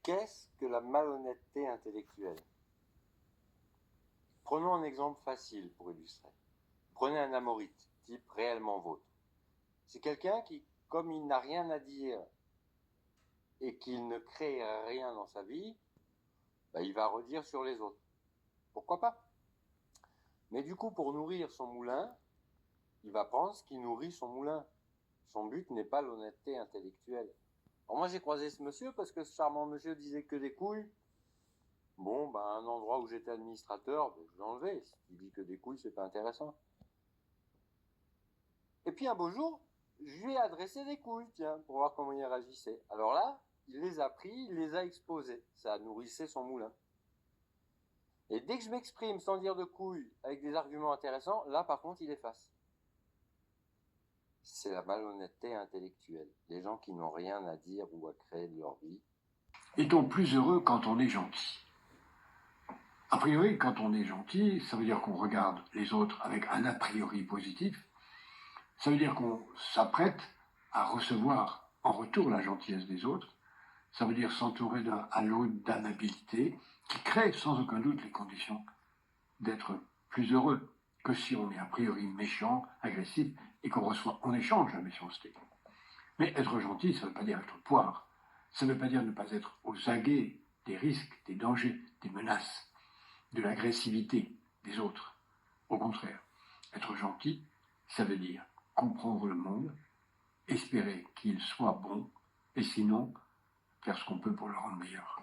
Qu'est-ce que la malhonnêteté intellectuelle? Prenons un exemple facile pour illustrer. Prenez un amorite, type réellement vôtre. C'est quelqu'un qui, comme il n'a rien à dire et qu'il ne crée rien dans sa vie, il va redire sur les autres. Pourquoi pas? Mais du coup, pour nourrir son moulin, il va prendre ce qui nourrit son moulin. Son but n'est pas l'honnêteté intellectuelle. Alors moi, j'ai croisé ce monsieur parce que ce charmant monsieur disait que des couilles. Bon, un endroit où j'étais administrateur, je l'ai enlevé. Il dit que des couilles, c'est pas intéressant. Et puis un beau jour, je lui ai adressé des couilles, tiens, pour voir comment il réagissait. Alors là, il les a pris, il les a exposés. Ça nourrissait son moulin. Et dès que je m'exprime sans dire de couilles, avec des arguments intéressants, là par contre, il efface. C'est la malhonnêteté intellectuelle. Les gens qui n'ont rien à dire ou à créer de leur vie. Est-on plus heureux quand on est gentil? A priori, quand on est gentil, ça veut dire qu'on regarde les autres avec un a priori positif. Ça veut dire qu'on s'apprête à recevoir en retour la gentillesse des autres. Ça veut dire s'entourer d'un halo d'amabilité qui crée sans aucun doute les conditions d'être plus heureux que si on est a priori méchant, agressif et qu'on reçoit en échange la méchanceté. Mais être gentil, ça ne veut pas dire être poire. Ça ne veut pas dire ne pas être aux aguets des risques, des dangers, des menaces, de l'agressivité des autres. Au contraire, être gentil, ça veut dire comprendre le monde, espérer qu'il soit bon, et sinon, faire ce qu'on peut pour le rendre meilleur.